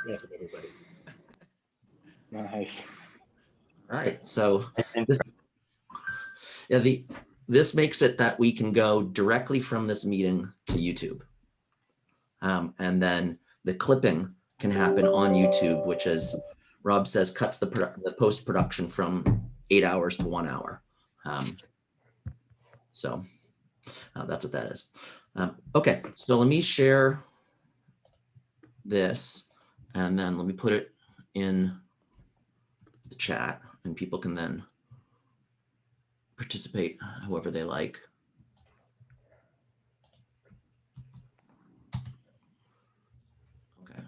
Welcome, everybody. Nice. Right. So this makes it that we can go directly from this meeting to YouTube. And then the clipping can happen on YouTube, which, as Rob says, cuts the post-production from 8 hours to 1 hour. So that's what that is. Okay, so let me share this, and then let me put it in the chat, and people can then participate however they like. Okay,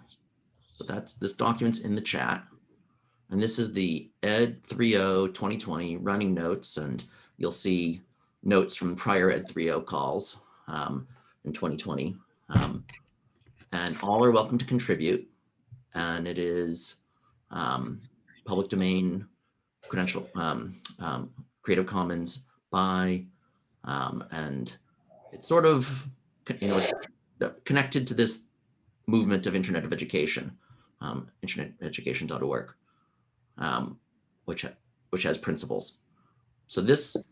so this document's in the chat, and this is the Ed 3.0 2020 running notes, and you'll see notes from prior Ed 3.0 calls in 2020, and all are welcome to contribute, and it is public domain, credential, Creative Commons by, and it's sort of, connected to this movement of Internet of Education, interneteducation.org, which has principles. So this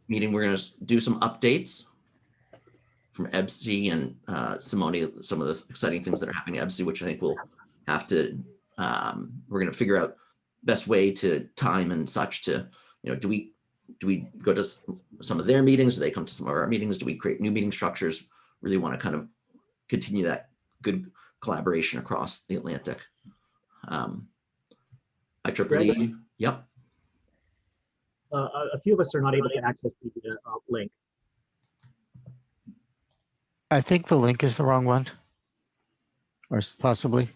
meeting, we're going to do some updates from EBSI and Simone, some of the exciting things that are happening at EBSI, which I think we'll have to, we're going to figure out best way to time and such to, do we go to some of their meetings? Do they come to some of our meetings? Do we create new meeting structures? Really want to kind of continue that good collaboration across the Atlantic. IEEE, yep. A few of us are not able to access the link. I think the link is the wrong one, or possibly.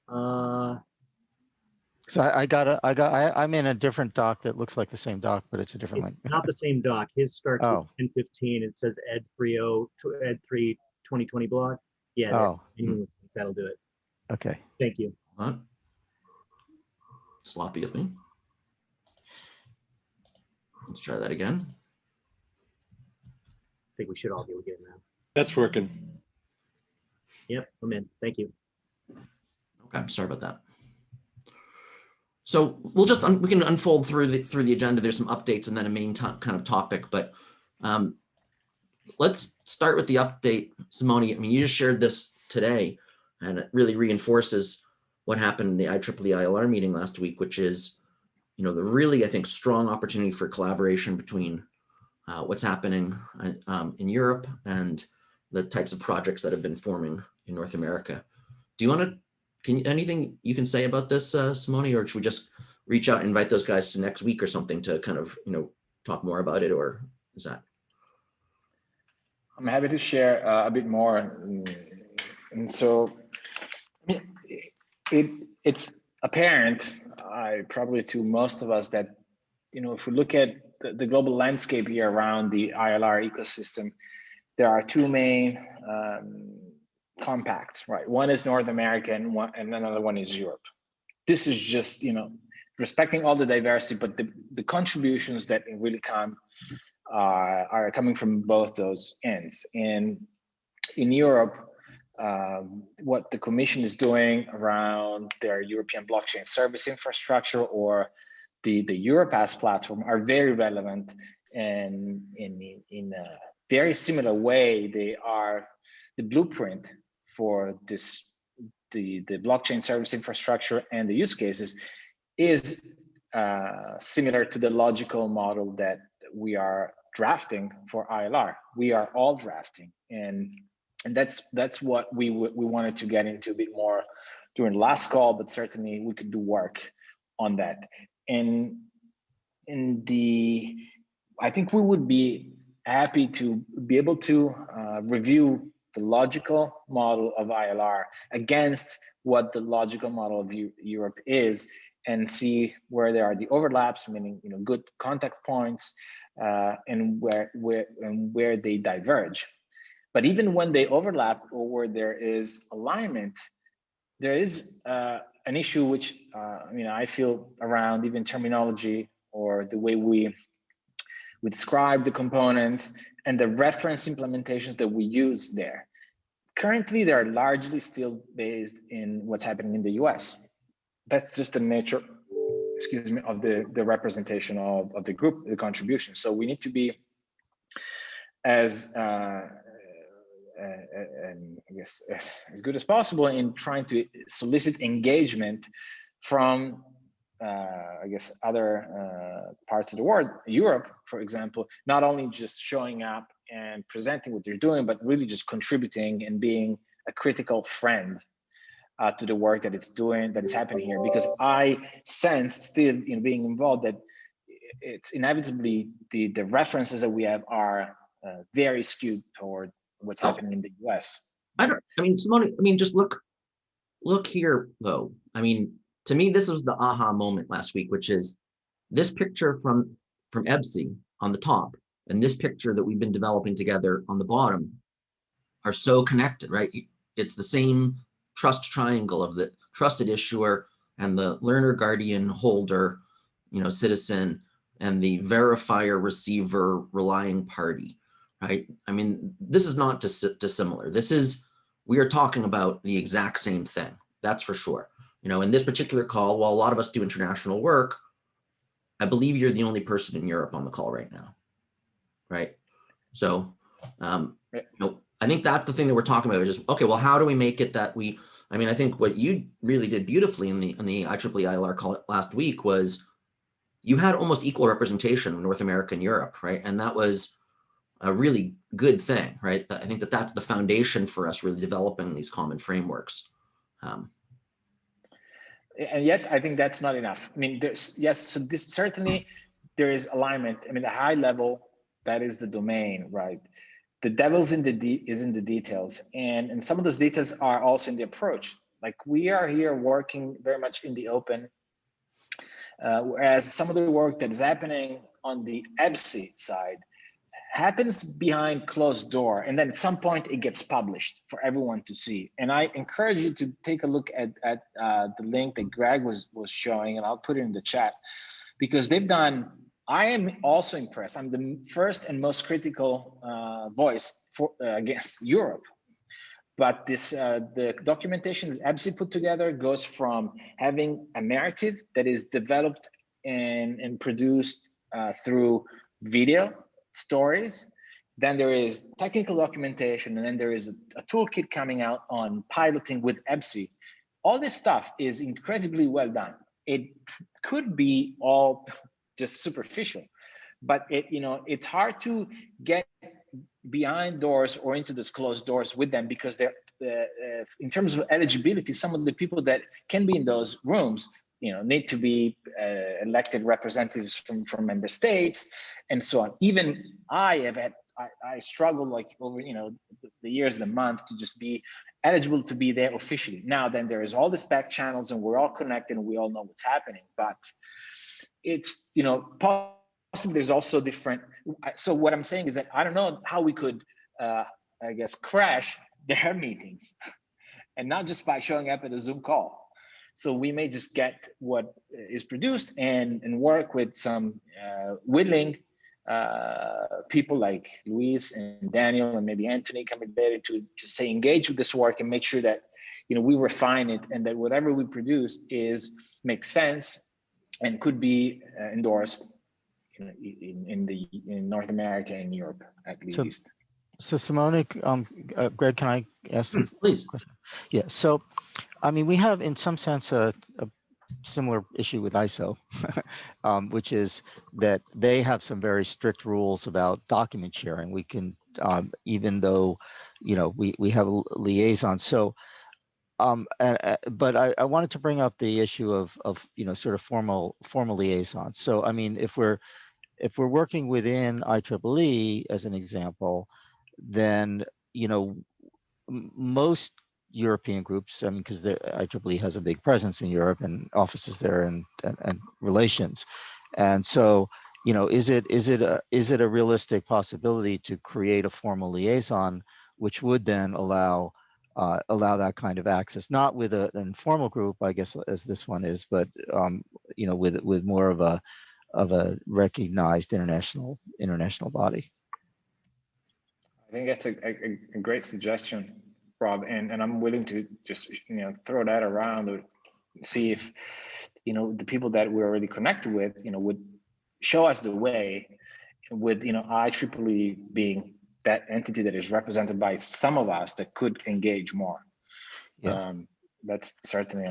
So I'm in a different doc that looks like the same doc, but it's a different link. Not the same doc. His starts with 10:15. It says Ed 3.0 to Ed 3 2020 blog. Yeah, that'll do it. Okay. Thank you. Sloppy of me. Let's try that again. I think we should all be able to get in now. That's working. Yep, I'm in. Thank you. Okay, sorry about that. So we'll just we can unfold through the agenda. There's some updates and then a main kind of topic, but let's start with the update, Simone. I mean, you just shared this today, and it really reinforces what happened in the IEEE ILR meeting last week, which is, the really, I think, strong opportunity for collaboration between what's happening in Europe and the types of projects that have been forming in North America. Do you want to? Anything you can say about this, Simone, or should we just reach out and invite those guys to next week or something to kind of, talk more about it, or is that? I'm happy to share a bit more. And so, I mean, it's apparent, probably to most of us, that, if we look at the global landscape here around the ILR ecosystem, there are two main compacts, right? One is North America and another one is Europe. This is just, respecting all the diversity, but the contributions that really come are coming from both those ends. And in Europe, what the Commission is doing around their European blockchain service infrastructure or the Europass platform are very relevant, and in a very similar way, they are the blueprint for the blockchain service infrastructure, and the use cases is similar to the logical model that we are drafting for ILR. We are all drafting, and that's what we wanted to get into a bit more during the last call, but certainly we could do work on that. And I think we would be happy to be able to review the logical model of ILR against what the logical model of Europe is, and see where there are the overlaps, meaning good contact points, and where they diverge. But even when they overlap or where there is alignment, there is an issue which I feel around even terminology or the way we describe the components and the reference implementations that we use there. Currently, they are largely still based in what's happening in the US. That's just the nature, excuse me, of the representation of the group, the contribution. So we need to be as I guess as good as possible in trying to solicit engagement from I guess other parts of the world. Europe, for example, not only just showing up and presenting what they're doing, but really just contributing and being a critical friend to the work that it's doing, that is happening here. Because I sense still in being involved that it's inevitably the references that we have are very skewed toward what's happening in the US. I mean, Simone, I mean, just look here though. I mean, to me, this was the aha moment last week, which is this picture from EBSI on the top and this picture that we've been developing together on the bottom are so connected, right? It's the same trust triangle of the trusted issuer and the learner, guardian, holder, citizen, and the verifier, receiver, relying party, right? I mean, this is not dissimilar. We are talking about the exact same thing, that's for sure. In this particular call, while a lot of us do international work, I believe you're the only person in Europe on the call right now, right? So, I think that's the thing that we're talking about is, okay, well, how do we make it that I think what you really did beautifully in the IEEE ILR call last week was you had almost equal representation in North America and Europe, right? And that was a really good thing, right? I think that's the foundation for us really developing these common frameworks. And yet, I think that's not enough. I mean, so this certainly there is alignment. I mean, the high level, that is the domain, right? The devil's in the details, and some of those details are also in the approach. Like we are here working very much in the open, whereas some of the work that is happening on the EBSI side happens behind closed door, and then at some point it gets published for everyone to see. And I encourage you to take a look at the link that Greg was showing, and I'll put it in the chat, because they've done. I am also impressed. I'm the first and most critical voice against Europe. But the documentation that EBSI put together goes from having a narrative that is developed and produced through video stories. Then there is technical documentation, and then there is a toolkit coming out on piloting with EBSI. All this stuff is incredibly well done. It could be all just superficial, but it's hard to get behind doors or into those closed doors with them, because they're in terms of eligibility, some of the people that can be in those rooms need to be elected representatives from member states and so on. Even I struggle like over the years, the month, to just be eligible to be there officially. Now then, there is all this back channels, and we're all connected, and we all know what's happening, but it's possibly there's also different. So what I'm saying is that I don't know how we could I guess crash their meetings, and not just by showing up at a Zoom call. So we may just get what is produced and work with some willing people like Luis and Daniel and maybe Anthony coming there to just say engage with this work and make sure that we refine it, and that whatever we produce makes sense and could be endorsed in North America and Europe at least. So Simone, Greg, can I ask some Please? question? Yeah. So, I mean, we have in some sense a similar issue with ISO, which is that they have some very strict rules about document sharing. We can, even though, we have a liaison. So, but I wanted to bring up the issue of sort of formal liaisons. So, I mean, if we're working within IEEE as an example, then most European groups, I mean, because the IEEE has a big presence in Europe and offices there and relations, and so is it a realistic possibility to create a formal liaison which would then allow that kind of access, not with an informal group, I guess, as this one is, but with more of a recognized international body? I think that's a great suggestion. Rob, and I'm willing to just throw that around or see if the people that we're already connected with would show us the way, with IEEE being that entity that is represented by some of us that could engage more. Yeah. That's certainly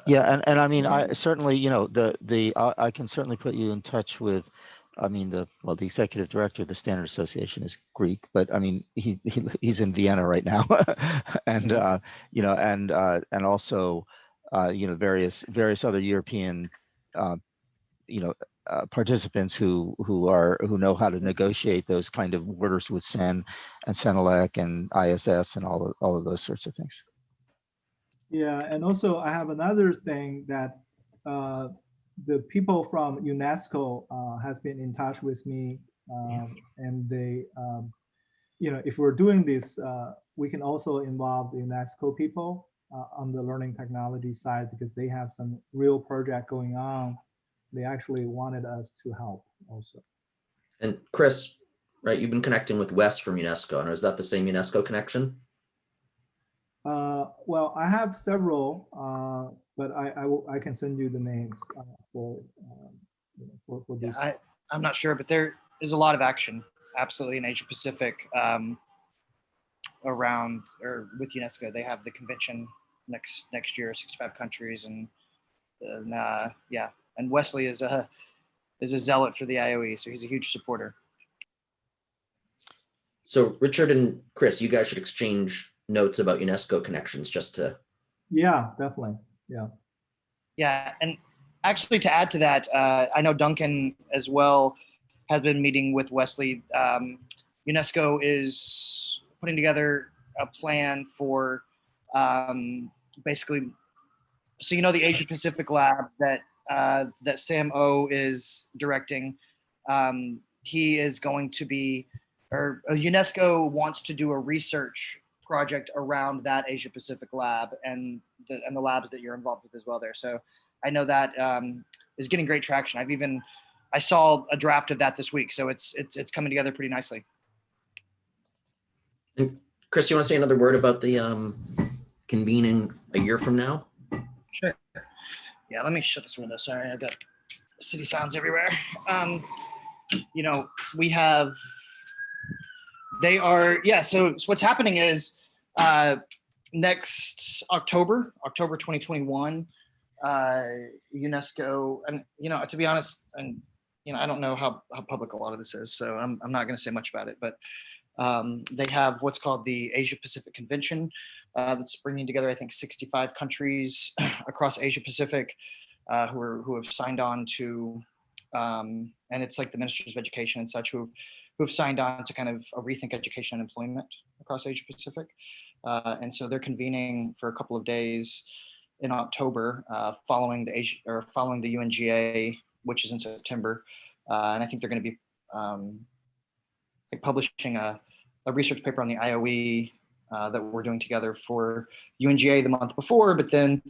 yeah, and I mean, I certainly, I can certainly put you in touch with, I mean, the executive director of the Standard Association is Greek, but I mean, he's in Vienna right now, and and also, various other European, participants who know how to negotiate those kind of orders with CEN and CENELEC and ISS and all of those sorts of things. Yeah, and also I have another thing that the people from UNESCO has been in touch with me, and they, if we're doing this, we can also involve the UNESCO people on the learning technology side, because they have some real project going on. They actually wanted us to help also. And Chris, right, you've been connecting with Wes from UNESCO, and is that the same UNESCO connection? Well, I have several, but I can send you the names for this. Yeah, I'm not sure, but there is a lot of action, absolutely, in Asia Pacific around or with UNESCO. They have the convention next year, 65 countries, and yeah, and Wesley is a zealot for the IoE, so he's a huge supporter. So Richard and Chris, you guys should exchange notes about UNESCO connections just to. Yeah, definitely. Yeah. Yeah, and actually to add to that, I know Duncan as well has been meeting with Wesley. UNESCO is putting together a plan for basically, so the Asia Pacific lab that Sam O is directing. He is going to be, or UNESCO wants to do a research project around that Asia Pacific lab and the labs that you're involved with as well there. So I know that is getting great traction. I saw a draft of that this week, so it's coming together pretty nicely. And Chris, you want to say another word about the convening a year from now? Sure. Yeah, let me shut this window. Sorry, I've got city sounds everywhere. We have, so what's happening is next October 2021, UNESCO, and to be honest, and I don't know how public a lot of this is, so I'm not going to say much about it, but they have what's called the Asia Pacific Convention that's bringing together, I think, 65 countries across Asia Pacific who have signed on to, and it's like the ministers of education and such who have signed on to kind of a rethink education and employment across Asia Pacific. And so they're convening for a couple of days in October, following the UNGA, which is in September. And I think they're going to be publishing a research paper on the IoE that we're doing together for UNGA the month before. But then,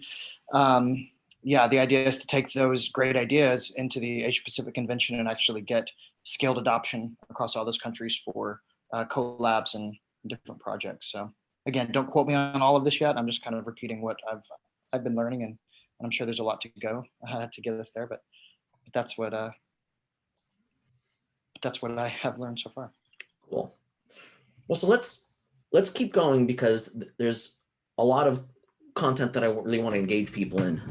the idea is to take those great ideas into the Asia Pacific Convention and actually get scaled adoption across all those countries for collabs and different projects. So again, don't quote me on all of this yet. I'm just kind of repeating what I've been learning, and I'm sure there's a lot to go to get us there. But that's what I have learned so far. Cool. Well, so let's keep going, because there's a lot of content that I really want to engage people in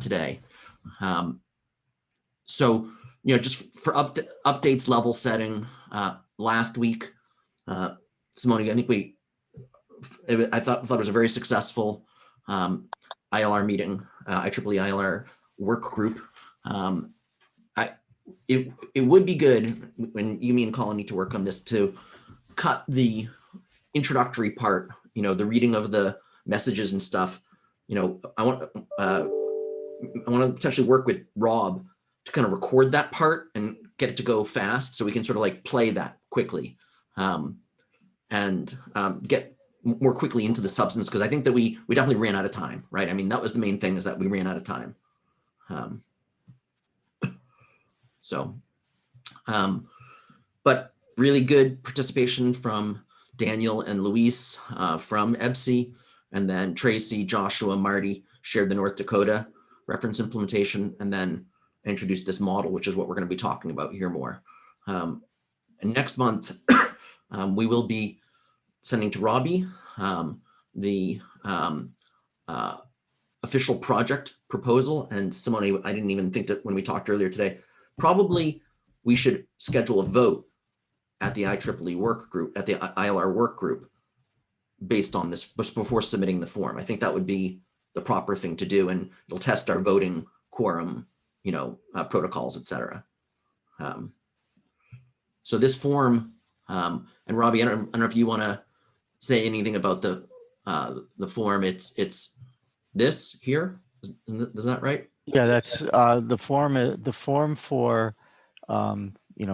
today. So, just for updates, level setting, last week, Simone, I think I thought it was a very successful ILR meeting, IEEE ILR work group. It would be good when you, me, and Colin need to work on this to cut the introductory part, the reading of the messages and stuff. I want to potentially work with Rob to kind of record that part and get it to go fast, so we can sort of like play that quickly and get more quickly into the substance, because I think that we definitely ran out of time, right? I mean, that was the main thing, is that we ran out of time. But really good participation from Daniel and Luis from EBSI. And then Tracy, Joshua, Marty shared the North Dakota reference implementation, and then introduced this model, which is what we're going to be talking about here more. And next month, we will be sending to Robbie the official project proposal. And Simone, I didn't even think that when we talked earlier today, probably we should schedule a vote at the IEEE work group, at the ILR work group, based on this before submitting the form. I think that would be the proper thing to do, and it'll test our voting quorum, protocols, et cetera. So this form, and Robbie, I don't know if you want to say anything about the form. It's this here. Is that right? Yeah, that's the form. The form for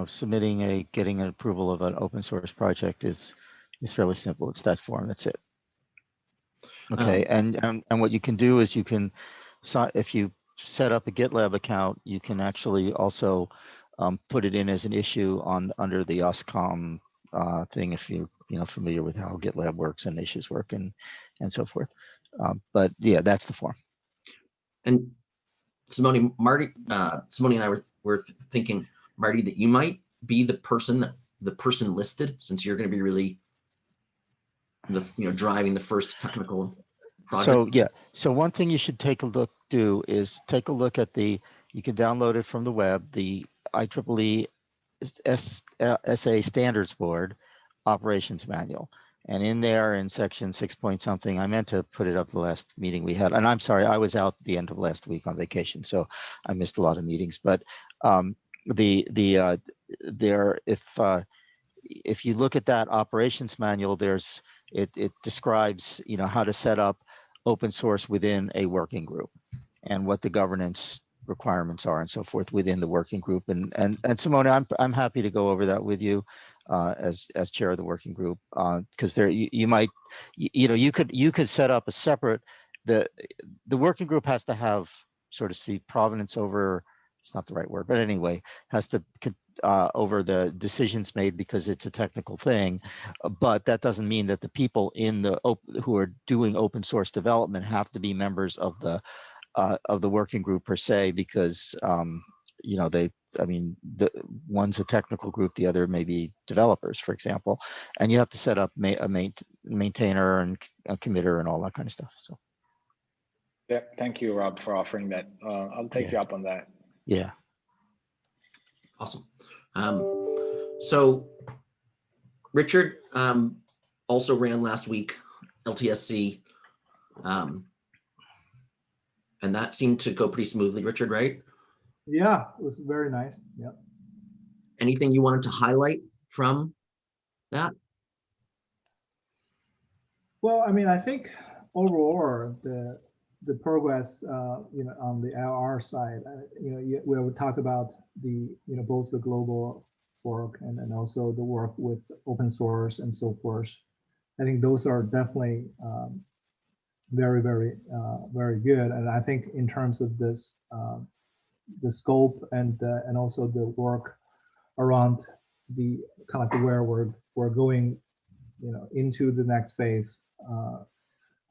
submitting getting an approval of an open source project is fairly simple. It's that form. That's it. Okay, and what you can do is you can, if you set up a GitLab account, you can actually also put it in as an issue under the OSCOM thing, if you're familiar with how GitLab works and issues work and so forth. But yeah, that's the form. And Simone, Simone and I were thinking, Marty, that you might be the person listed, since you're going to be really driving the first technical project. So yeah, so one thing you should do is take a look at you can download it from the web, the IEEE SA Standards Board Operations Manual. And in there, in section 6 point something, I meant to put it up the last meeting we had, and I'm sorry, I was out the end of last week on vacation, so I missed a lot of meetings. But if you look at that operations manual, it describes how to set up open source within a working group and what the governance requirements are and so forth within the working group. And Simone, I'm happy to go over that with you as chair of the working group, because you could set up a separate, the working group has to have, so to speak, provenance over, it's not the right word, but anyway, has to over the decisions made, because it's a technical thing. But that doesn't mean that the people who are doing open source development have to be members of the working group per se, because the one's a technical group, the other may be developers, for example, and you have to set up a maintainer and a committer and all that kind of stuff. So yeah, thank you, Rob, for offering that. I'll take you up on that. Yeah. Awesome. So Richard also ran last week, LTSC, and that seemed to go pretty smoothly, Richard, right? Yeah, it was very nice. Yeah. Anything you wanted to highlight from that? Well, I think overall the progress, on the LR side, we would talk about both the global work and also the work with open source and so forth. I think those are definitely very, very, very good. And I think in terms of this, the scope and also the work around the kind of where we're going, into the next phase.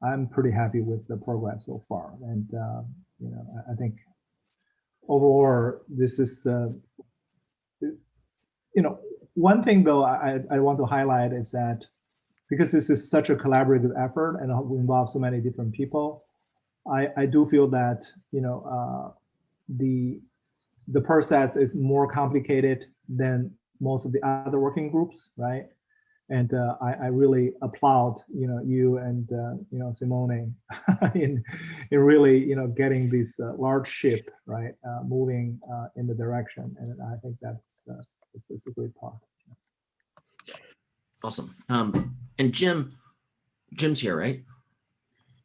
I'm pretty happy with the progress so far, and I think overall this is one thing though I want to highlight is that because this is such a collaborative effort and we involve so many different people, I do feel that the process is more complicated than most of the other working groups, right? And I really applaud you and Simone in really getting this large ship, right, moving in the direction, and I think that's a great part. Awesome. And Jim's here, right?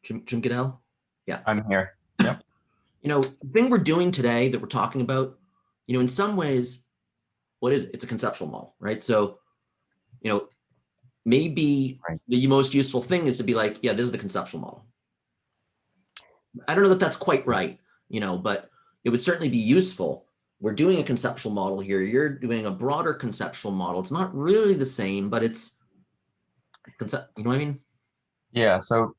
Jim Goodell? Yeah, I'm here. Yep. The thing we're doing today that we're talking about, in some ways, what is it? It's a conceptual model, right? So, maybe the most useful thing is to be like, yeah, this is the conceptual model. I don't know that that's quite right, but it would certainly be useful. We're doing a conceptual model here. You're doing a broader conceptual model. It's not really the same, but it's, you know what I mean? Yeah. So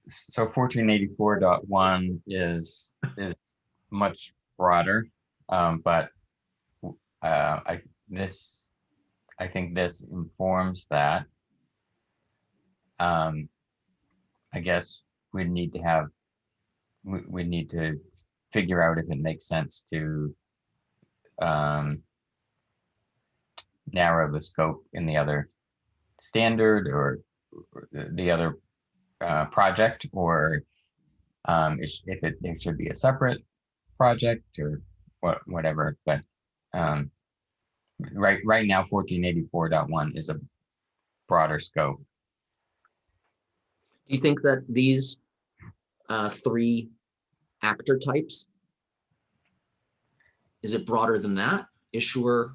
So 1484.1 is much broader, but I think this informs that. I guess we need to figure out if it makes sense to narrow the scope in the other standard or the other project, or if it should be a separate project or whatever. But right now 1484.1 is a broader scope. Do you think that these three actor types, is it broader than that? Issuer,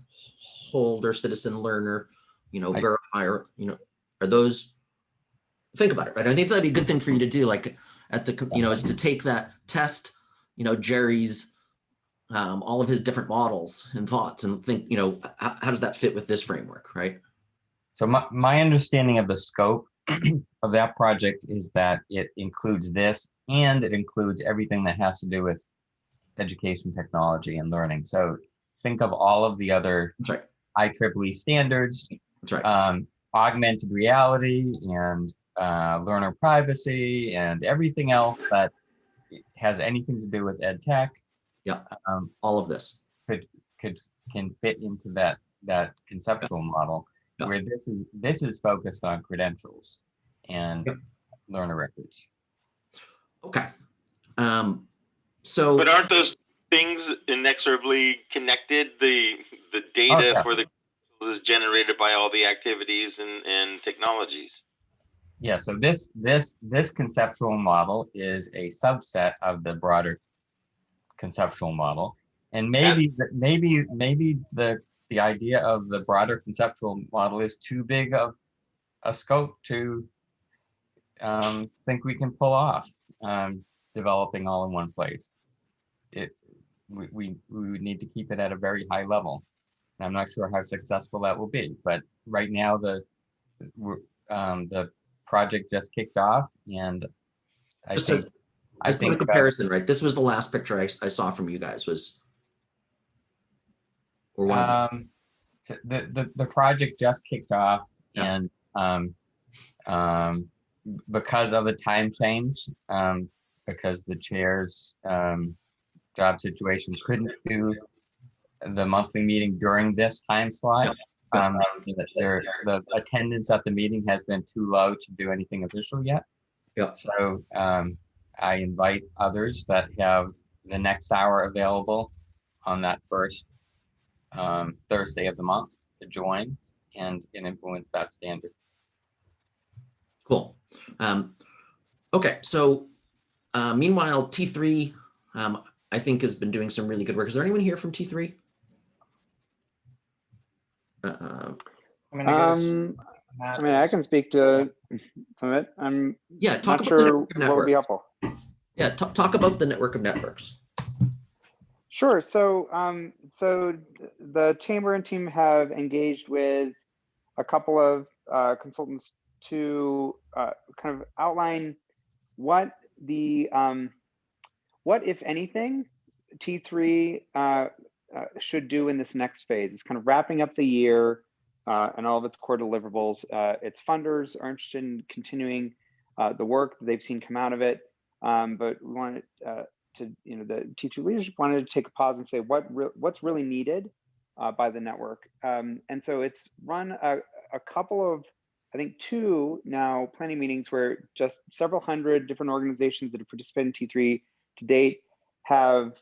holder, citizen, learner, verifier, are those, think about it, right? I think that'd be a good thing for you to do, like at the, is to take that test, Jerry's, all of his different models and thoughts and think, how does that fit with this framework, right? So my understanding of the scope of that project is that it includes this, and it includes everything that has to do with education, technology, and learning. So think of all of the other IEEE standards, augmented reality, and learner privacy, and everything else that has anything to do with ed tech. Yeah, all of this can fit into that conceptual model, where this is focused on credentials and learner records. Okay. So, but aren't those things inexorably connected? The data for the is generated by all the activities and technologies. Yeah. So this conceptual model is a subset of the broader conceptual model, and maybe the idea of the broader conceptual model is too big of a scope to think we can pull off developing all in one place. We would need to keep it at a very high level. And I'm not sure how successful that will be, but right now the project just kicked off, and I think a comparison, right? This was the last picture I saw from you guys, was, or one. The project just kicked off, and because of the time change, because the chair's job situation couldn't do the monthly meeting during this time slot. The attendance at the meeting has been too low to do anything official yet. So I invite others that have the next hour available on that first Thursday of the month to join and influence that standard. Cool. Okay, so meanwhile, T3, I think has been doing some really good work. Is there anyone here from T3? I can speak to some of it. I'm talk not about sure what would be helpful. Yeah, talk about the network of networks. Sure. So, so the chamber and team have engaged with a couple of consultants to kind of outline what the what, if anything, T3 should do in this next phase. It's kind of wrapping up the year and all of its core deliverables. Its funders are interested in continuing the work that they've seen come out of it, but we wanted to, the T3 leadership wanted to take a pause and say what's really needed by the network. And so it's run a couple of, I think 2 now planning meetings where just several hundred different organizations that have participated in T3 to date have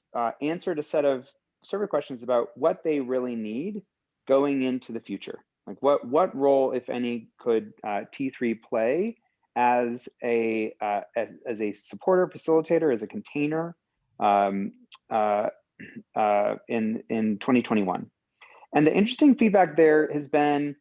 answered a set of survey questions about what they really need going into the future. Like what role, if any, could T3 play as a supporter, facilitator, as a container in 2021. And the interesting feedback there has been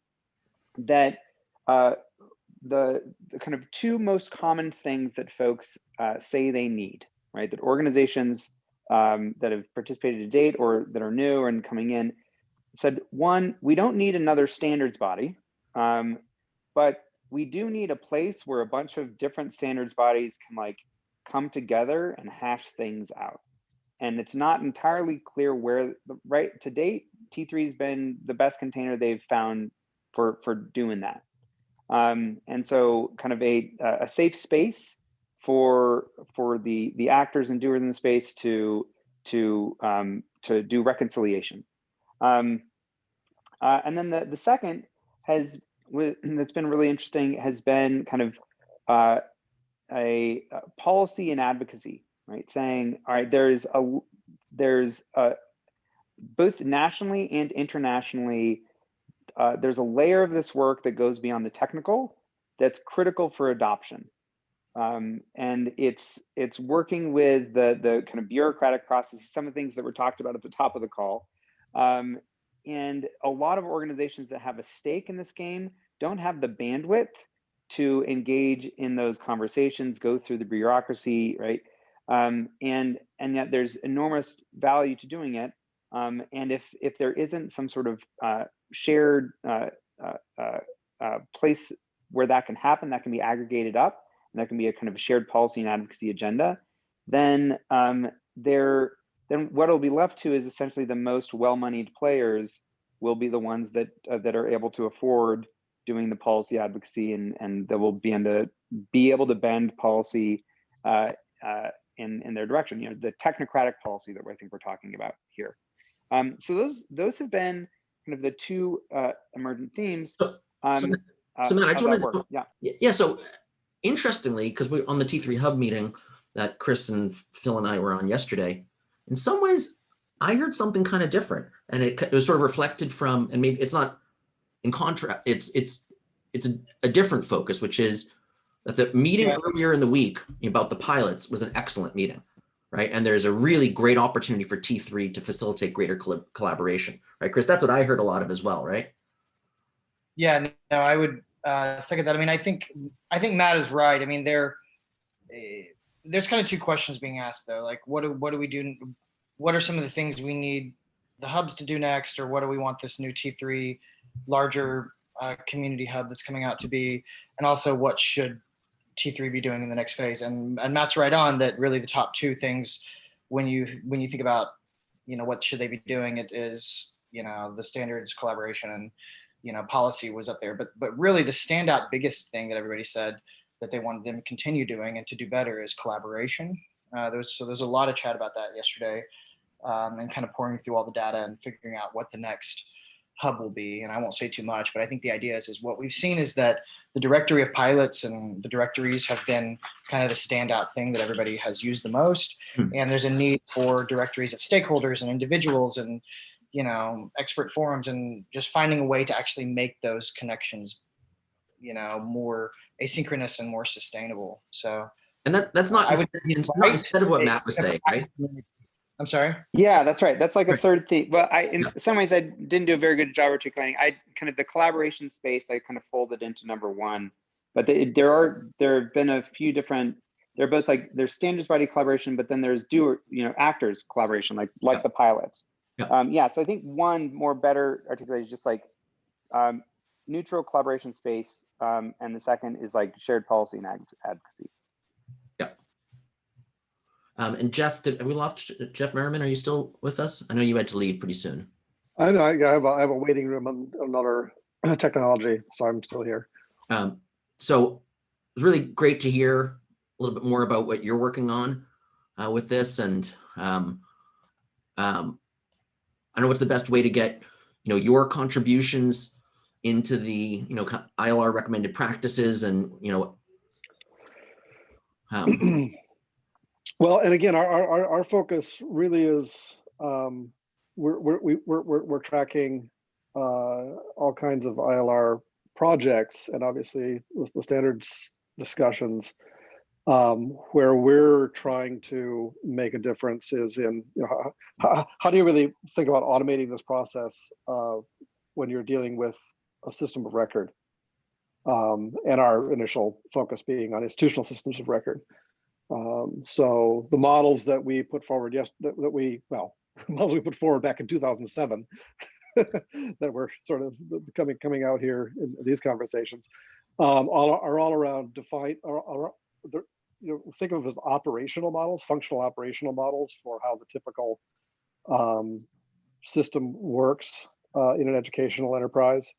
that the kind of 2 most common things that folks say they need, right? That organizations that have participated to date or that are new and coming in said, 1, we don't need another standards body, but we do need a place where a bunch of different standards bodies can like come together and hash things out. And it's not entirely clear where, right to date, T3 has been the best container they've found for doing that. And so kind of a safe space for the actors and doers in the space to do reconciliation. And then the second that's been really interesting has been kind of a policy and advocacy, right? Saying, all right, there's both nationally and internationally, there's a layer of this work that goes beyond the technical that's critical for adoption. And it's working with the kind of bureaucratic processes, some of the things that were talked about at the top of the call. And a lot of organizations that have a stake in this game don't have the bandwidth to engage in those conversations, go through the bureaucracy, right? And yet there's enormous value to doing it. And if there isn't some sort of shared place where that can happen, that can be aggregated up, and that can be a kind of shared policy and advocacy agenda, then what will be left to is essentially the most well-moneyed players will be the ones that are able to afford doing the policy advocacy, and that will be able to bend policy in their direction. You know, the technocratic policy that I think we're talking about here. So those have been kind of the two emergent themes. So Matt, I just wanted to, yeah. So interestingly, because we're on the T3 Hub meeting that Chris and Phil and I were on yesterday, in some ways, I heard something kind of different, and it was sort of reflected from, and maybe it's not in contrast, it's a different focus, which is that the meeting earlier in the week about the pilots was an excellent meeting, right? And there's a really great opportunity for T3 to facilitate greater collaboration, right, Chris? That's what I heard a lot of as well, right? Yeah, no, I would second that. I mean, I think Matt is right. I mean, there's kind of two questions being asked though. Like, what do we do? What are some of the things we need the hubs to do next, or what do we want this new T3 larger community hub that's coming out to be? And also, what should T3 be doing in the next phase? And Matt's right on that. Really, the top two things when you think about, you know, what should they be doing, it is, you know, the standards, collaboration, and, you know, policy was up there. But really, the standout biggest thing that everybody said that they wanted them to continue doing and to do better is collaboration. There's a lot of chat about that yesterday, and kind of pouring through all the data and figuring out what the next hub will be. And I won't say too much, but I think the idea is what we've seen is that the directory of pilots and the directories have been kind of the standout thing that everybody has used the most. And there's a need for directories of stakeholders and individuals and, you know, expert forums, and just finding a way to actually make those connections, you know, more asynchronous and more sustainable. So, and that's not, not instead of what Matt was saying, right? I'm sorry? Yeah, that's right. That's like a third thing. Well, in some ways I didn't do a very good job articulating. I kind of, the collaboration space, I kind of folded into number one, but there have been a few different, they're both like, there's standards body collaboration, but then there's actors collaboration, like the pilots. So I think one more better articulated is just like neutral collaboration space. And the second is like shared policy and advocacy. And Jeff, have we lost Jeff Merriman? Are you still with us? I know you had to leave pretty soon. I know. I have a waiting room on another technology, so I'm still here. So it was really great to hear a little bit more about what you're working on with this, and I don't know what's the best way to get your contributions into the ILR recommended practices, and Well, and again, our focus really is we're tracking all kinds of ILR projects, and obviously the standards discussions. Where we're trying to make a difference is in how do you really think about automating this process when you're dealing with a system of record, and our initial focus being on institutional systems of record. So the models that we put forward, models we put forward back in 2007 that were sort of coming out here in these conversations, are all around define, think of it as operational models, functional operational models for how the typical system works in an educational enterprise,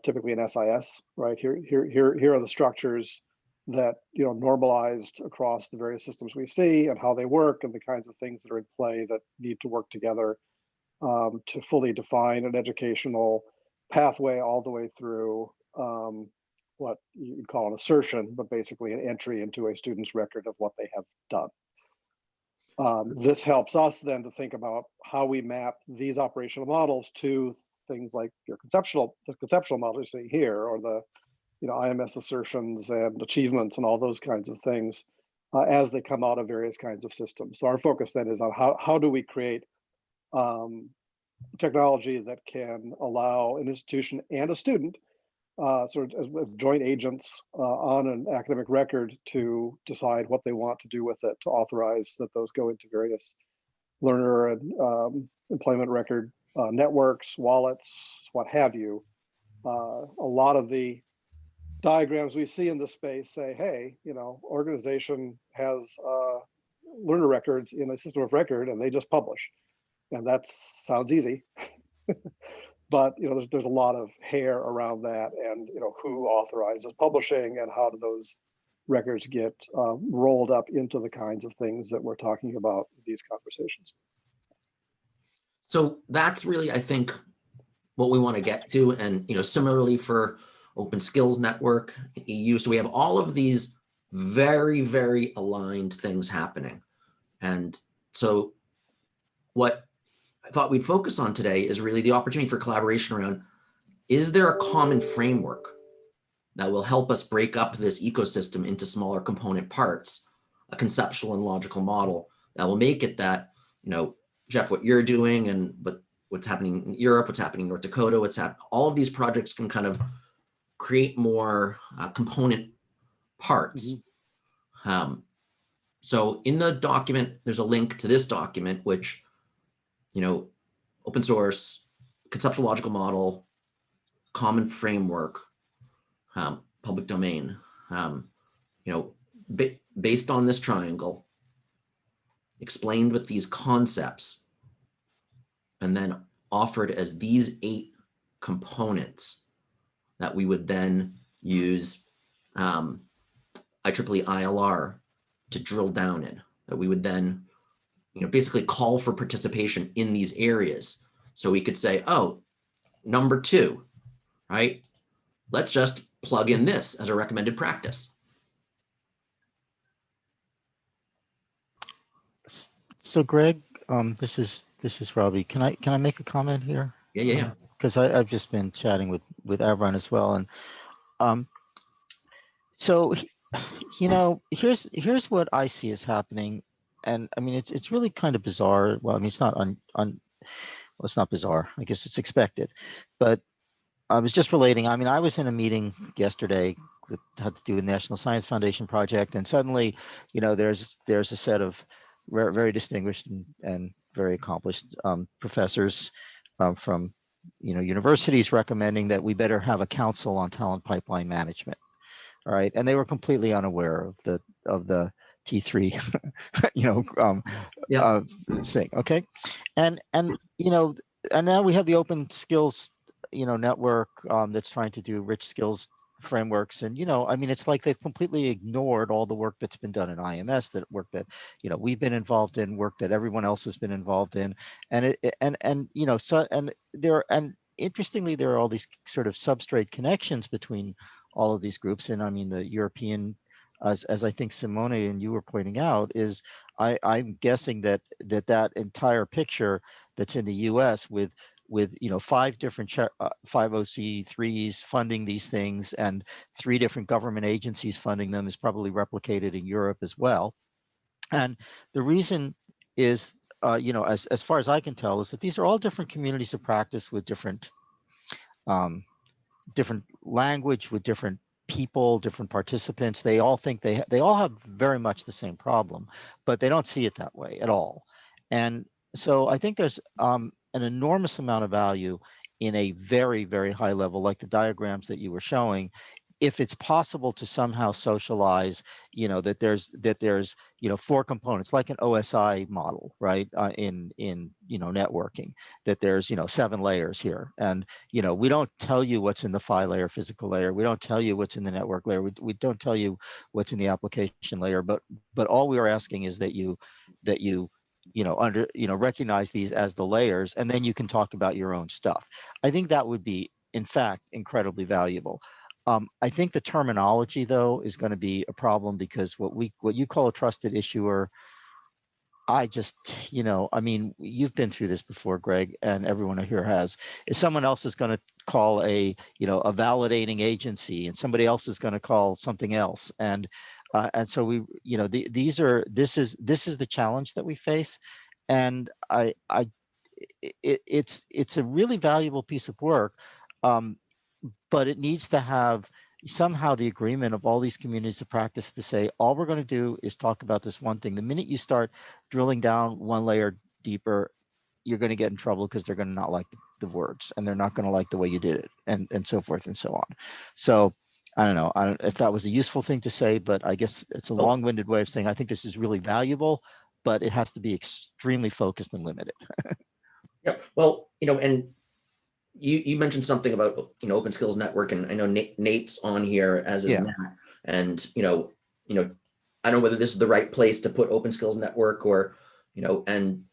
typically in SIS, right? Here are the structures that normalized across the various systems we see and how they work and the kinds of things that are in play that need to work together to fully define an educational pathway all the way through what you'd call an assertion, but basically an entry into a student's record of what they have done. This helps us then to think about how we map these operational models to things like the conceptual model you see here, or the IMS assertions and achievements and all those kinds of things as they come out of various kinds of systems. So our focus then is on how do we create technology that can allow an institution and a student sort of as joint agents on an academic record to decide what they want to do with it, to authorize that those go into various learner and employment record networks, wallets, what have you. A lot of the diagrams we see in this space say, hey, organization has learner records in a system of record and they just publish. And that sounds easy. But there's a lot of hair around that, and who authorizes publishing and how do those records get rolled up into the kinds of things that we're talking about in these conversations. So that's really, I think, what we want to get to. And similarly for Open Skills Network, EU. So we have all of these very, very aligned things happening. And so what I thought we'd focus on today is really the opportunity for collaboration around, is there a common framework that will help us break up this ecosystem into smaller component parts, a conceptual and logical model that will make it that, Jeff, what you're doing but what's happening in Europe, what's happening in North Dakota, all of these projects can kind of create more component parts. So in the document, there's a link to this document, which open source, conceptual logical model, common framework, public domain, based on this triangle, explained with these concepts, and then offered as these 8 components that we would then use IEEE ILR to drill down in, that we would then basically call for participation in these areas. So we could say, oh, number 2, right? Let's just plug in this as a recommended practice. So Greg, this is Robbie. Can I make a comment here? Yeah. Because I've just been chatting with Avron as well, and so here's what I see is happening. And I mean, it's really kind of bizarre. Well, I mean, it's not well, it's not bizarre. I guess it's expected. But I was just relating. I mean, I was in a meeting yesterday that had to do with National Science Foundation project, and suddenly, there's a set of very distinguished and very accomplished professors from universities recommending that we better have a council on talent pipeline management. All right, and they were completely unaware of the T3, thing. Okay, and now we have the Open Skills, network that's trying to do rich skills frameworks, and I mean, it's like they've completely ignored all the work that's been done in IMS, that work that we've been involved in, work that everyone else has been involved in, and interestingly, there are all these sort of substrate connections between all of these groups, and I mean the European, as I think Simone and you were pointing out, is I'm guessing that entire picture that's in the U.S. with 5 different 501c3s funding these things and 3 different government agencies funding them is probably replicated in Europe as well. And the reason is, as far as I can tell, is that these are all different communities of practice with different language, with different people, different participants. They all think they all have very much the same problem, but they don't see it that way at all. And so I think there's an enormous amount of value in a very, very high level, like the diagrams that you were showing, if it's possible to somehow socialize, that there's 4 components, like an OSI model, right? In networking, that there's 7 layers here, and we don't tell you what's in the PHY layer, physical layer. We don't tell you what's in the network layer. We don't tell you what's in the application layer. But all we are asking is that you recognize these as the layers, and then you can talk about your own stuff. I think that would be, in fact, incredibly valuable. I think the terminology, though, is going to be a problem, because what you call a trusted issuer, I just, I mean, you've been through this before, Greg, and everyone here has. If someone else is going to call a validating agency, and somebody else is going to call something else, and so we, this is the challenge that we face, and it's a really valuable piece of work. But it needs to have somehow the agreement of all these communities of practice to say, all we're going to do is talk about this one thing. The minute you start drilling down one layer deeper, you're going to get in trouble, because they're going to not like the words, and they're not going to like the way you did it, and so forth and so on. So I don't know if that was a useful thing to say, but I guess it's a long-winded way of saying I think this is really valuable, but it has to be extremely focused and limited. Yeah, well, and you mentioned something about Open Skills Network, and I know Nate's on here, as is Matt, and I don't know whether this is the right place to put Open Skills Network, or and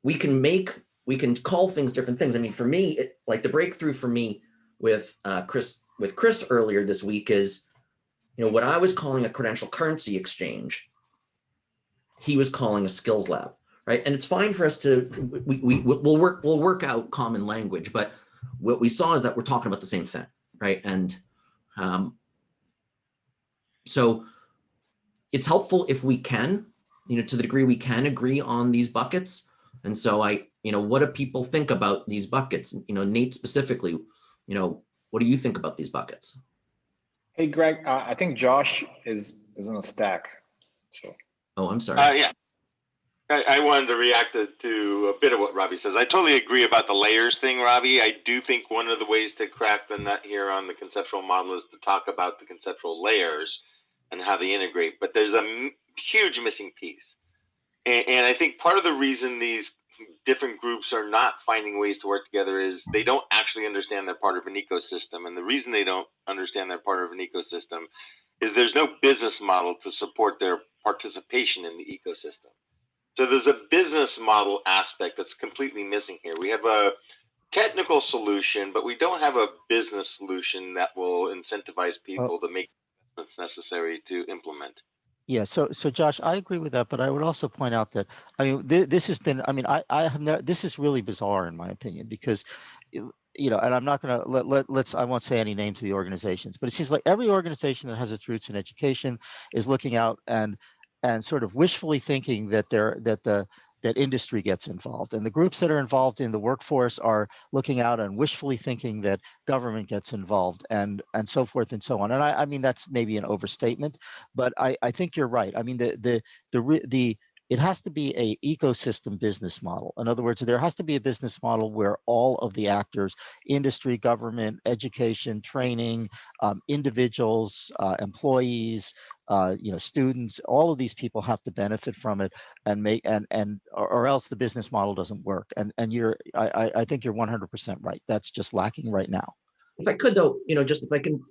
we can call things different things. I mean, for me, like the breakthrough for me with Chris earlier this week is what I was calling a credential currency exchange, he was calling a skills lab, right? And it's fine for us to we'll work out common language, but what we saw is that we're talking about the same thing, right? And so it's helpful if we can, to the degree we can agree on these buckets. And so what do people think about these buckets? Nate specifically, what do you think about these buckets? Hey, Greg, I think Josh is on a stack. So. Oh, I'm sorry. Yeah. I wanted to react to a bit of what Robbie says. I totally agree about the layers thing, Robbie. I do think one of the ways to crack the nut here on the conceptual model is to talk about the conceptual layers and how they integrate. But there's a huge missing piece. And I think part of the reason these different groups are not finding ways to work together is they don't actually understand they're part of an ecosystem. And the reason they don't understand they're part of an ecosystem is there's no business model to support their participation in the ecosystem. So there's a business model aspect that's completely missing here. We have a technical solution, but we don't have a business solution that will incentivize people to make investments necessary to implement. Yeah, so Josh, I agree with that, but I would also point out that this has been, this is really bizarre in my opinion, because and I'm not going to I won't say any names of the organizations, but it seems like every organization that has its roots in education is looking out and sort of wishfully thinking that that industry gets involved, and the groups that are involved in the workforce are looking out and wishfully thinking that government gets involved, and so forth and so on. And I mean, that's maybe an overstatement, but I think you're right. I mean, it has to be a ecosystem business model. In other words, there has to be a business model where all of the actors, industry, government, education, training, individuals, employees, students, all of these people have to benefit from it, and or else the business model doesn't work. And I think you're 100% right. That's just lacking right now. If I could, though, just if I can,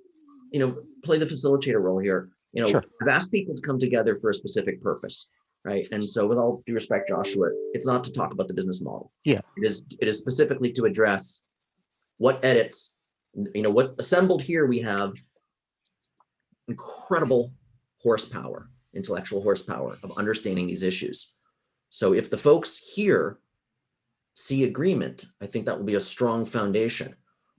play the facilitator role here, Sure. I've asked people to come together for a specific purpose. Right. And so with all due respect, Joshua, it's not to talk about the business model. Yeah. It is specifically to address what edits, what assembled here. We have incredible horsepower, intellectual horsepower of understanding these issues. So if the folks here see agreement, I think that will be a strong foundation.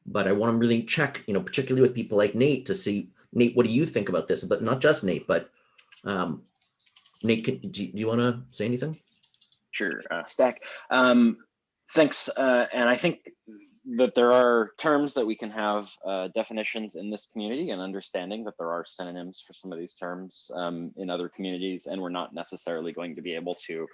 But I want to really check, particularly with people like Nate, to see, Nate, what do you think about this? But not just Nate, but Nate, do you want to say anything? Sure, Stack. Thanks. And I think that there are terms that we can have definitions in this community, and understanding that there are synonyms for some of these terms in other communities, and we're not necessarily going to be able to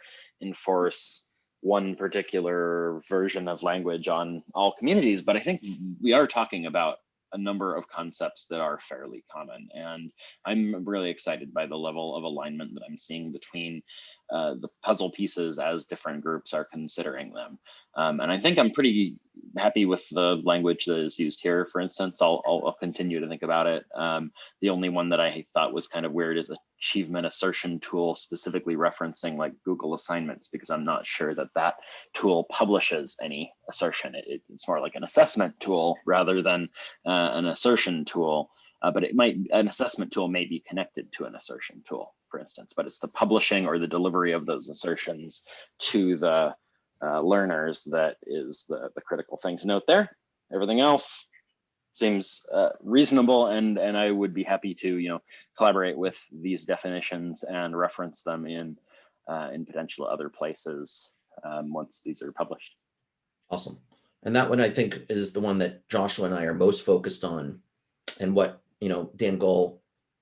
enforce one particular version of language on all communities. But I think we are talking about a number of concepts that are fairly common. And I'm really excited by the level of alignment that I'm seeing between the puzzle pieces as different groups are considering them. And I think I'm pretty happy with the language that is used here. For instance, I'll continue to think about it. The only one that I thought was kind of weird is achievement assertion tool, specifically referencing like Google assignments, because I'm not sure that that tool publishes any assertion. It's more like an assessment tool rather than an assertion tool. But an assessment tool may be connected to an assertion tool, for instance, but it's the publishing or the delivery of those assertions to the learners that is the critical thing to note there. Everything else seems reasonable, and I would be happy to collaborate with these definitions and reference them in potential other places once these are published. Awesome. And that one I think is the one that Joshua and I are most focused on, and what Dan Goal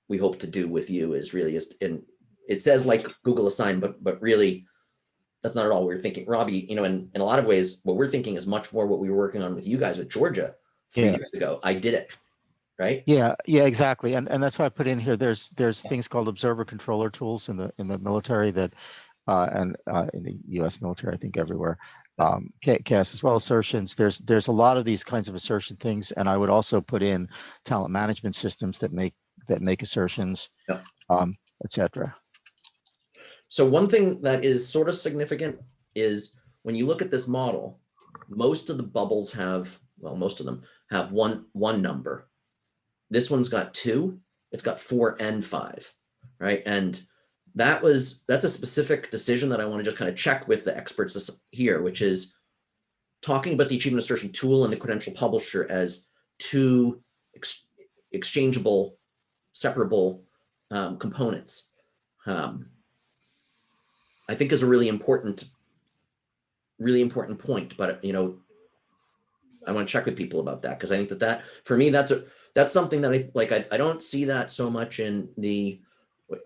we hope to do with you is really and it says like Google Assign, but really that's not at all what we're thinking. Robbie, in a lot of ways, what we're thinking is much more what we were working on with you guys with Georgia 3 years ago. I did it, right? Yeah, exactly. And that's why I put in here, there's things called observer controller tools in the military that and in the US military, I think everywhere. CAS as well, assertions. There's a lot of these kinds of assertion things, and I would also put in talent management systems that make assertions, etc. So one thing that is sort of significant is when you look at this model, most of the bubbles have, well, most of them have one number. This one's got 2. It's got 4 and 5, right? And that's a specific decision that I want to just kind of check with the experts here, which is talking about the achievement assertion tool and the credential publisher as 2 exchangeable, separable components. I think is a really important point, but I want to check with people about that, because I think that for me that's something that I don't see that so much in a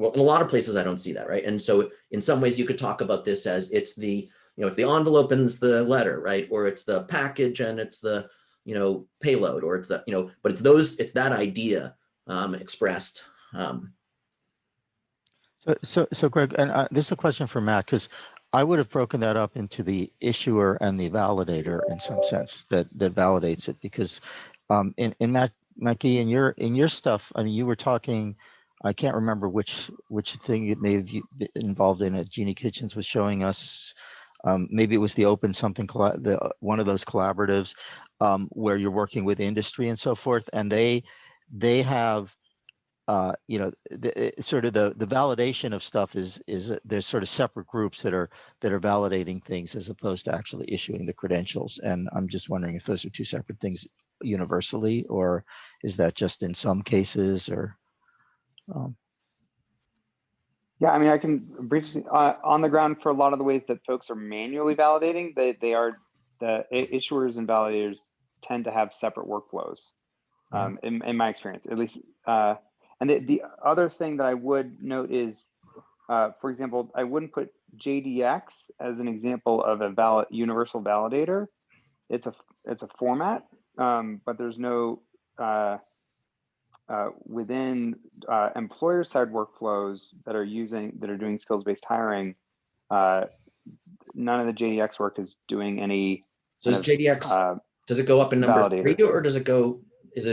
lot of places. I don't see that, right? And so in some ways you could talk about this as it's the it's the envelope and it's the letter, right? Or it's the package and it's the payload, or it's the but it's that idea expressed. So Greg, and this is a question for Matt, because I would have broken that up into the issuer and the validator in some sense that validates it, because in Mackie, in your stuff, I mean, you were talking, I can't remember which thing it may have been involved in it. Jeannie Kitchens was showing us, maybe it was the open something, one of those collaboratives where you're working with industry and so forth, and they have sort of the validation of stuff is there's sort of separate groups that are validating things as opposed to actually issuing the credentials. And I'm just wondering if those are 2 separate things universally, or is that just in some cases, or Yeah, I mean, I can briefly on the ground for a lot of the ways that folks are manually validating, the issuers and validators tend to have separate workflows, in my experience, at least. And the other thing that I would note is, for example, I wouldn't put JDX as an example of a universal validator. It's a format, but there's no within employer side workflows that are doing skills-based hiring. None of the JDX work is doing any. So is JDX? Does it go up in number validator. 3, or does it go? Is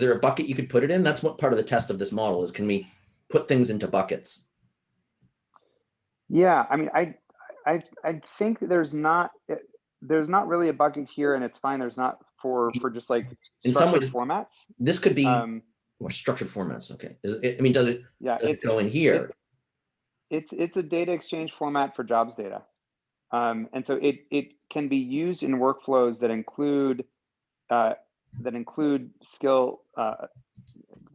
there a bucket you could put it in? That's what part of the test of this model is. Can we put things into buckets? Yeah, I mean, I think there's not really a bucket here, and it's fine. There's not for just like in some ways formats. This could be structured formats. Okay, does it go in here? It's a data exchange format for jobs data, and so it can be used in workflows that include skill,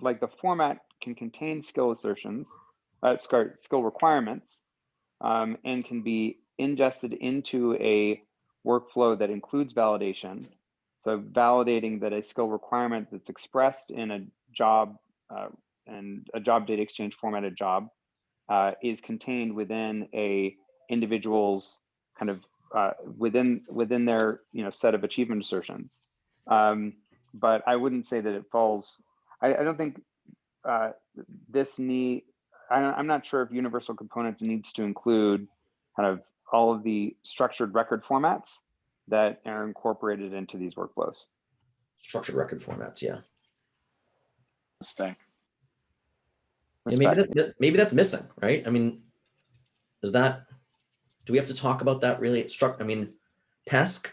like the format can contain skill assertions, skill requirements, and can be ingested into a workflow that includes validation. So validating that a skill requirement that's expressed in a job and a job data exchange formatted job is contained within a individual's kind of within their set of achievement assertions. but I wouldn't say that it falls. I don't think this need. I'm not sure if universal components needs to include kind of all of the structured record formats that are incorporated into these workflows. Structured record formats, yeah. Stack. Yeah, maybe that's missing, right? I mean, is that, do we have to talk about that really? I mean, PESC,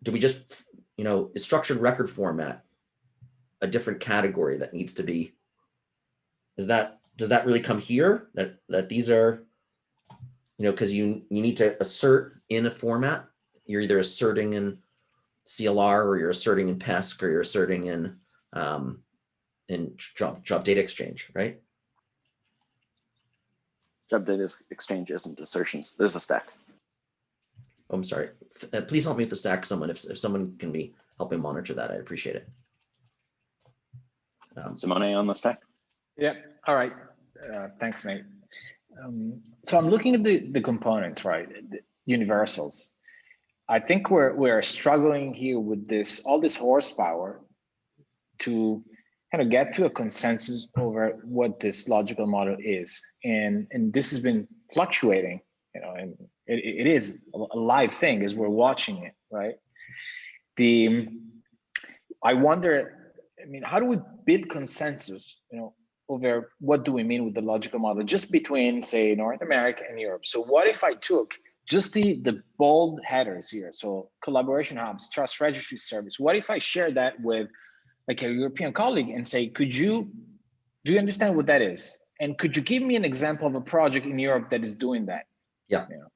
do we just, you know, is structured record format a different category that needs to be, does that really come here? That these are, you know, because you need to assert in a format. You're either asserting in CLR or you're asserting in PESC or you're asserting in job data exchange, right? Job data exchange isn't assertions. There's a stack. Oh, I'm sorry. Please help me with the stack, someone. If someone can be helping monitor that, I'd appreciate it. Simone on the stack. Yeah. All right. Thanks, Nate. So I'm looking at the components, right? The universals. I think we're struggling here with all this horsepower to kind of get to a consensus over what this logical model is, and this has been fluctuating, you know, and it is a live thing as we're watching it, right? I wonder, I mean, how do we build consensus, you know, over what do we mean with the logical model just between, say, North America and Europe? So what if I took just the bold headers here? So collaboration hubs, trust registry service. What if I share that with like a European colleague and say, do you understand what that is? And could you give me an example of a project in Europe that is doing that? Yeah. You know?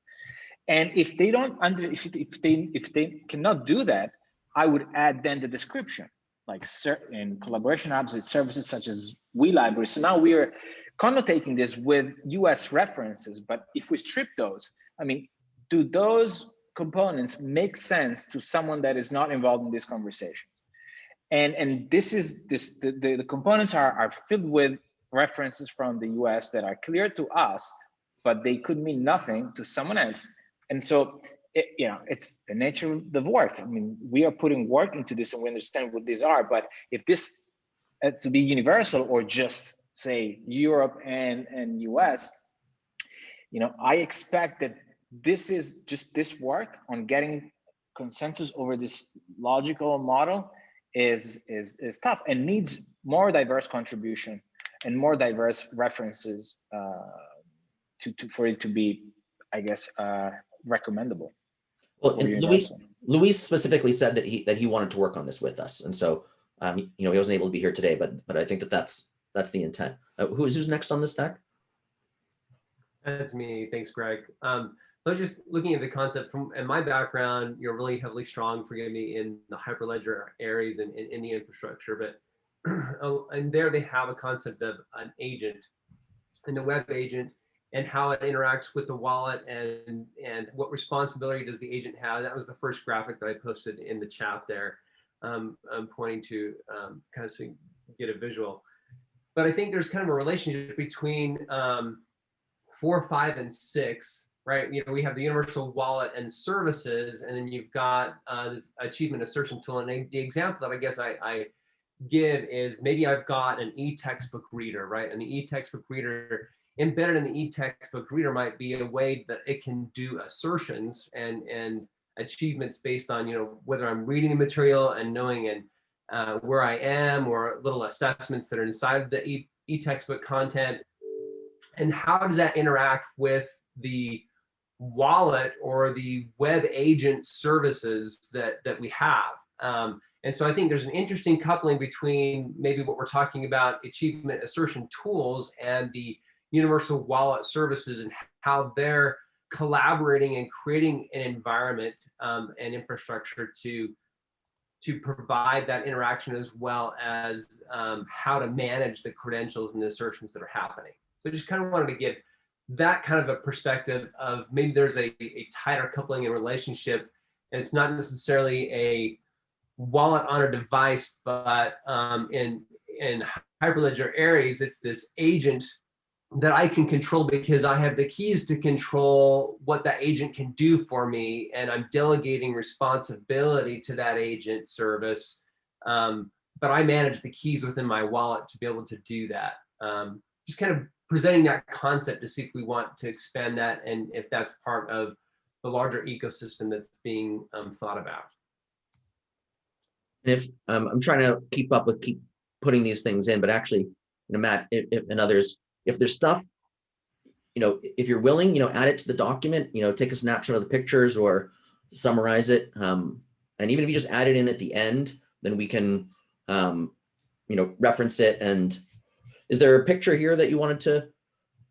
And if they don't if they cannot do that, I would add then the description, like in collaboration hubs with services such as WeLibrary. So now we are connotating this with US references, but if we strip those, I mean, do those components make sense to someone that is not involved in this conversation? And the components are filled with references from the US that are clear to us, but they could mean nothing to someone else. And so, you know, it's the nature of the work. I mean, we are putting work into this and we understand what these are, but if this to be universal or just say Europe and US, you know, I expect that this is just this work on getting consensus over this logical model is tough and needs more diverse contribution and more diverse references for it to be, I guess, recommendable. Well, and Luis specifically said that he wanted to work on this with us, and so you know, he wasn't able to be here today, but I think that's the intent. Who's next on this stack? That's me. Thanks, Greg. So just looking at the concept from my background, you're really heavily strong, forgive me, in the Hyperledger areas and in the infrastructure, but and there they have a concept of an agent and the web agent and how it interacts with the wallet and what responsibility does the agent have. That was the first graphic that I posted in the chat there. I'm pointing to kind of so you get a visual. But I think there's kind of a relationship between 4, 5, and 6. Right, you know, we have the universal wallet and services, and then you've got this achievement assertion tool. And the example that I guess I give is maybe I've got an e-textbook reader, right? And the e-textbook reader, embedded in the e-textbook reader might be a way that it can do assertions and achievements based on, you know, whether I'm reading the material and knowing and where I am, or little assessments that are inside of the e-textbook content. And how does that interact with the wallet or the web agent services that we have? And so I think there's an interesting coupling between maybe what we're talking about achievement assertion tools and the universal wallet services and how they're collaborating and creating an environment and infrastructure to provide that interaction, as well as how to manage the credentials and the assertions that are happening. So I just kind of wanted to give that kind of a perspective of maybe there's a tighter coupling and relationship, and it's not necessarily a wallet on a device, but in Hyperledger Aries, it's this agent that I can control because I have the keys to control what that agent can do for me, and I'm delegating responsibility to that agent service. But I manage the keys within my wallet to be able to do that. Just kind of presenting that concept to see if we want to expand that and if that's part of the larger ecosystem that's being thought about. If I'm trying to keep putting these things in, but actually, Matt and others, if there's stuff, if you're willing, add it to the document, take a snapshot of the pictures or summarize it. And even if you just add it in at the end, then we can, reference it. And is there a picture here that you wanted to?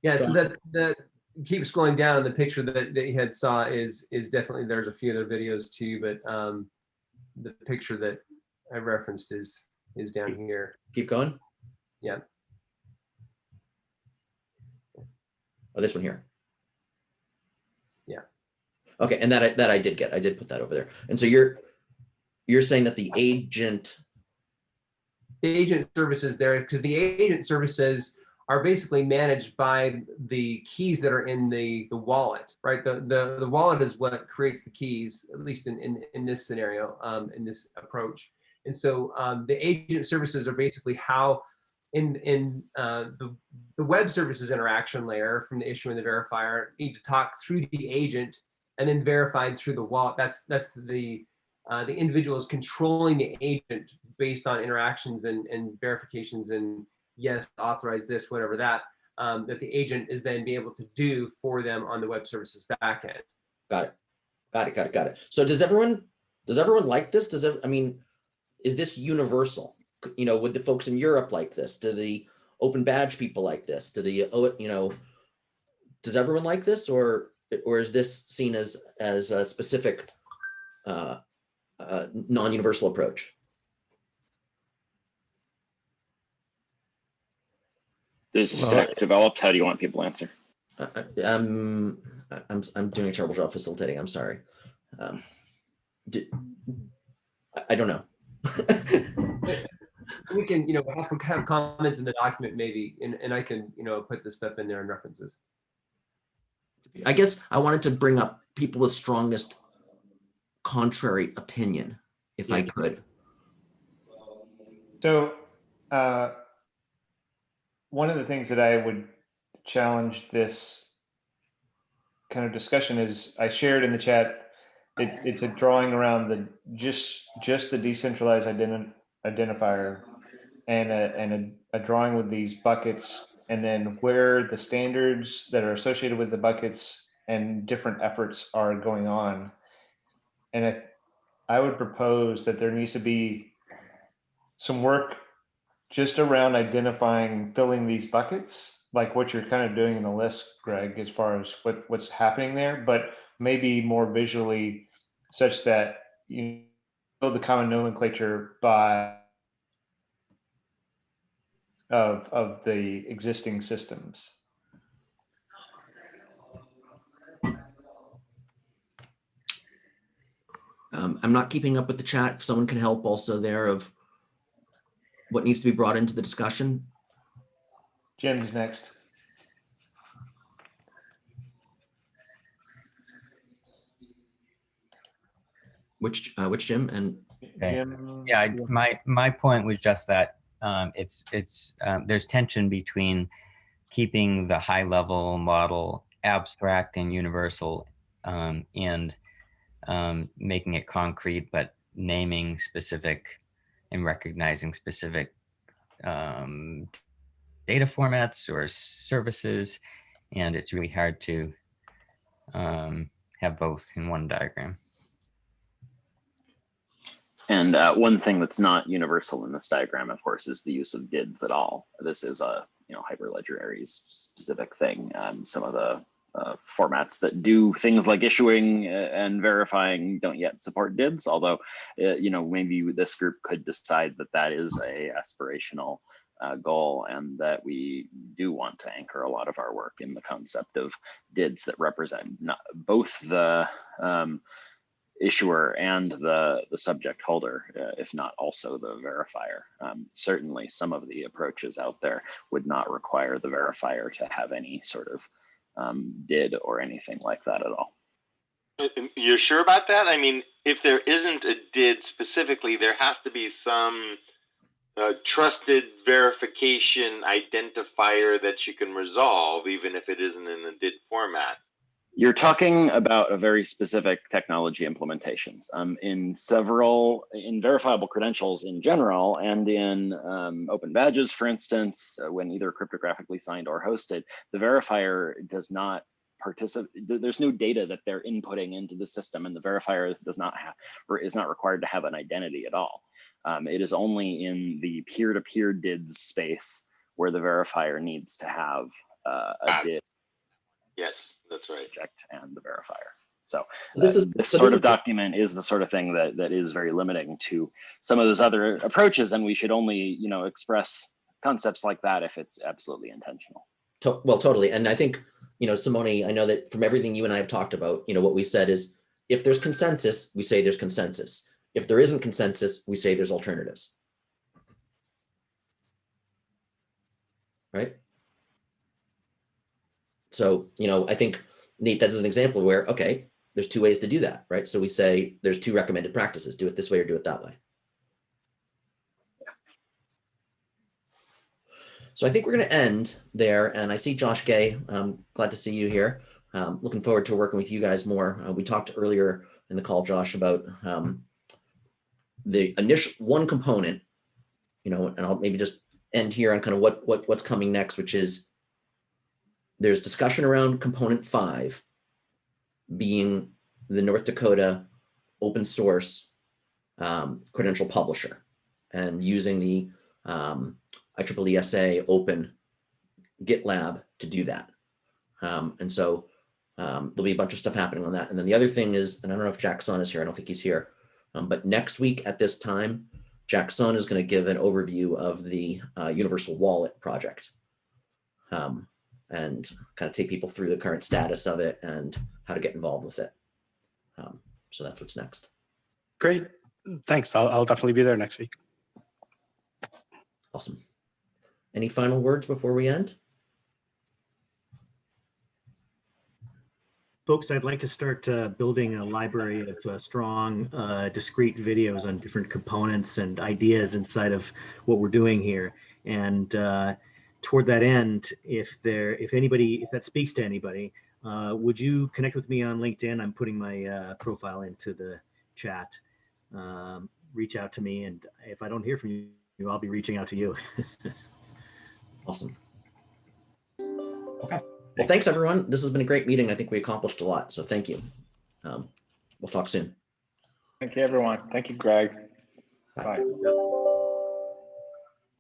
Yeah, so that keep scrolling down. The picture that you had saw is definitely, there's a few other videos too, but the picture that I referenced is down here. Keep going. Yeah. Oh, this one here. Yeah. Okay, and that I did get. I did put that over there. And so you're saying that the agent services there, because the agent services are basically managed by the keys that are in the wallet, right? The wallet is what creates the keys, at least in this scenario, in this approach. And so the agent services are basically how in the web services interaction layer from the issuer and the verifier need to talk through the agent and then verified through the wallet. That's the individual is controlling the agent based on interactions and verifications and yes, authorize this, whatever that the agent is then be able to do for them on the web services backend. Got it. So does everyone like this? Is this universal? Would the folks in Europe like this? Do the open badge people like this? Do the does everyone like this, or is this seen as a specific non-universal approach? There's a stack developed. How do you want people to answer? I'm doing a terrible job facilitating. I'm sorry. I don't know. We can, have comments in the document maybe, and I can, put this stuff in there in references. I guess I wanted to bring up people with strongest contrary opinion, if I could. So one of the things that I would challenge this kind of discussion is I shared in the chat. It's a drawing around the just the decentralized identifier and a drawing with these buckets, and then where the standards that are associated with the buckets and different efforts are going on. And I would propose that there needs to be some work just around identifying, filling these buckets, like what you're kind of doing in the list, Greg, as far as what's happening there, but maybe more visually, such that you build the common nomenclature of the existing systems. I'm not keeping up with the chat. If someone can help also there of what needs to be brought into the discussion. Jim's next. Which Jim? And Jim, yeah, my point was just that there's tension between keeping the high level model abstract and universal and making it concrete, but naming specific and recognizing specific data formats or services. And it's really hard to have both in one diagram. And one thing that's not universal in this diagram, of course, is the use of DIDs at all. This is a Hyperledger Aries specific thing. Some of the formats that do things like issuing and verifying don't yet support DIDs, although maybe this group could decide that that is a aspirational goal, and that we do want to anchor a lot of our work in the concept of DIDs that represent both the issuer and the subject holder, if not also the verifier. Certainly some of the approaches out there would not require the verifier to have any sort of DID or anything like that at all. You're sure about that? I mean, if there isn't a DID specifically, there has to be some trusted verification identifier that you can resolve, even if it isn't in the DID format. You're talking about a very specific technology implementations. In verifiable credentials in general, and in open badges, for instance, when either cryptographically signed or hosted, the verifier does not participate. There's no data that they're inputting into the system, and the verifier does not have, or is not required to have an identity at all. It is only in the peer-to-peer DIDs space where the verifier needs to have a DID. Yes, that's right. And the verifier. So this sort of document is the sort of thing that is very limiting to some of those other approaches, and we should only express concepts like that if it's absolutely intentional. Well, totally. And I think, Simone, I know that from everything you and I have talked about, what we said is, if there's consensus, we say there's consensus. If there isn't consensus, we say there's alternatives. Right? So, I think, Nate, that's an example where, okay, there's two ways to do that, right? So we say there's two recommended practices, do it this way or do it that way. So I think we're going to end there. And I see Josh Gay. Glad to see you here. Looking forward to working with you guys more. We talked earlier in the call, Josh, about the initial one component, and I'll maybe just end here on kind of what's coming next, which is there's discussion around component 5 being the North Dakota open source credential publisher and using the IEEE ESA open GitLab to do that. And so there'll be a bunch of stuff happening on that. And then the other thing is, and I don't know if Jack Sun is here, I don't think he's here, but next week at this time, Jack Sun is going to give an overview of the Universal Wallet project and kind of take people through the current status of it and how to get involved with it. So that's what's next. Great. Thanks. I'll definitely be there next week. Awesome. Any final words before we end? Folks, I'd like to start building a library of strong, discrete videos on different components and ideas inside of what we're doing here. And toward that end, if that speaks to anybody, would you connect with me on LinkedIn? I'm putting my profile into the chat. Reach out to me, and if I don't hear from you, I'll be reaching out to you. Awesome. Okay. Well, thanks everyone. This has been a great meeting. I think we accomplished a lot, so thank you. We'll talk soon. Thank you, everyone. Thank you, Greg. Bye.